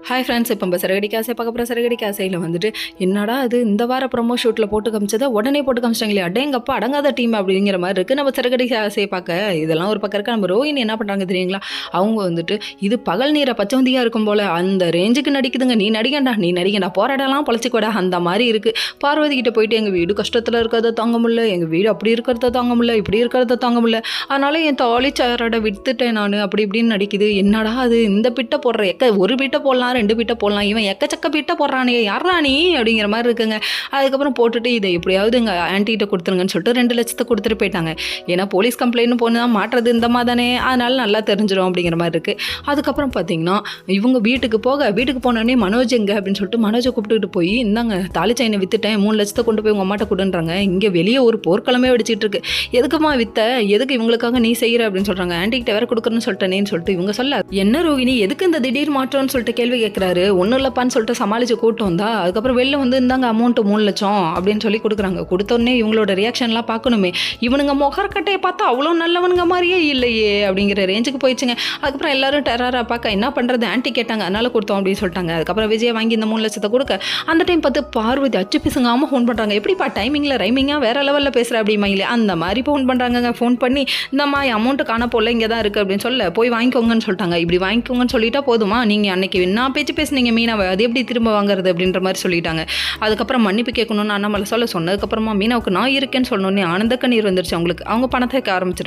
Hi friends, இப்போ நம்ம சிறகடிக்க ஆசை பார்க்க போகிற சிறகடிக்க ஆசையில் வந்துட்டு என்னடா அது இந்த வார ப்ரொமோ ஷூட்டில் போட்டு காமிச்சதை உடனே போட்டு காமிச்சிட்டாங்களே, அடேங்கப்பா அடங்காத டீம் அப்படிங்கிற மாதிரி இருக்குது. நம்ம சிறகடிக்க ஆசையை பார்க்க இதெல்லாம் ஒரு பக்கம் இருக்க நம்ம ரோஹினி என்ன பண்ணுறாங்க தெரியுங்களா, அவங்க வந்துட்டு இது பகல் நீரை பச்சவந்தியாக இருக்கும் போல் அந்த ரேஞ்சுக்கு நடிக்குதுங்க. நீ நடிகண்டா போராடலாம் பொழைச்சிக்கூட அந்த மாதிரி இருக்குது. பார்வதி கிட்ட போயிட்டு எங்கள் வீடு கஷ்டத்தில் இருக்கிறத தாங்க முடியல, எங்கள் வீடு அப்படி இருக்கிறத தாங்க முடியல, இப்படி இருக்கிறத தாங்க முடியல, அதனால என் தாலிச்சாரோட விட்டுட்டேன் நான் அப்படி இப்படின்னு நடிக்குது. என்னடா அது இந்த பிட்டை போடுற ஒரு பிட்டை போடலாம் 2 பீட்டை போடலாம், இவன் எக்கச்சக்க பீட்டை போடுறானே யாரா நீ அப்படிங்கிற மாதிரி இருக்குங்க. அதுக்கப்புறம் போட்டுட்டு இதை எப்படியாவது எங்கள் ஆன்ட்டிகிட்ட கொடுத்துருங்கன்னு சொல்லிட்டு 2 லட்சத்தை கொடுத்துட்டு போயிட்டாங்க. ஏன்னா போலீஸ் கம்ப்ளைண்ட் போனால் மாட்டுறது இந்த மாதிரி தானே, அதனால நல்லா தெரிஞ்சிடும் அப்படிங்கிற மாதிரி இருக்குது. அதுக்கப்புறம் பார்த்தீங்கன்னா இவங்க வீட்டுக்கு போனோடனே மனோஜ் எங்க அப்படின்னு சொல்லிட்டு மனோஜை கூப்பிட்டுக்கிட்டு போய் இந்தாங்க தாலி செயினை விற்றுட்டேன், 3 லட்சத்தை கொண்டு போய் உங்கள் அம்மாட்ட கொடுன்றாங்க. இங்கே வெளியே ஒரு போர்க்களமே வெடிச்சிட்டு இருக்கு, எதுக்குமா வித்த, எதுக்கு இவங்களுக்காக நீ செய்கிற அப்படின்னு சொல்கிறாங்க. ஆன்ட்டிகிட்ட வேற கொடுக்குறேன்னு சொல்லிட்டேனேன்னு சொல்லிட்டு இவங்க சொல்ல, என்ன ரோகிணி எதுக்கு இந்த திடீர் மாற்றம்னு சொல்லிட்டு கேள்வி கேட்குறாரு. ஒன்றும் இல்லைப்பான்னு சொல்லிட்டு சமாளித்து கூட்டம் வந்தா அதுக்கப்புறம் வெளில வந்து இந்தாங்க அமௌண்ட்டு 3 லட்சம் அப்படின்னு சொல்லி கொடுக்குறாங்க. கொடுத்தோடனே இவங்களோட ரியாக்ஷன்லாம் பார்க்கணுமே, இவனுங்க முகர்கட்டையை பார்த்தா அவ்வளோ நல்லவனுங்க மாதிரியே இல்லையே அப்படிங்கிற ரேஞ்சுக்கு போயிடுச்சுங்க. அதுக்கப்புறம் எல்லாரும் டெரராக பார்க்க என்ன பண்ணுறது, ஆன்ட்டி கேட்டாங்க அதனால கொடுத்தோம் அப்படின்னு சொல்லிட்டாங்க. அதுக்கப்புறம் விஜயை வாங்கி இந்த 3 லட்சத்தை கொடுக்க அந்த டைம் பார்த்து பார்வதி அச்சு பிசுங்காமல் ஃபோன் பண்ணுறாங்க. எப்படிப்பா டைமிங்கில் ரைமிங்காக வேறு லெவலில் பேசுகிற அப்படிமாங்களே அந்த மாதிரி ஃபோன் பண்ணுறாங்க. ஃபோன் பண்ணி இந்த மாதிரி அமௌண்ட்டு காண போல இங்கே தான் இருக்குது அப்படின்னு சொல்ல போய் வாங்கிக்கோங்கன்னு சொல்லிட்டாங்க. இப்படி வாங்கிக்கோங்கன்னு சொல்லிட்டா போதுமா, நீங்கள் அன்னைக்கு என்ன பேசுனீங்க மீனாவை அது எப்படி திரும்ப வாங்குறது அப்படின்ற மாதிரி சொல்லிட்டாங்க. அதுக்கப்புறம் மன்னிப்பு கேட்கணும்னு அண்ணாமலை சொன்னதுக்கப்புறமா மீனாவுக்கு நான் இருக்கேன்னு சொன்னோன்னே ஆனந்த கண்ணீர் வந்துருச்சு அவங்களுக்கு. அவங்க பணத்தை ஆரம்பிச்சிட்டாங்க.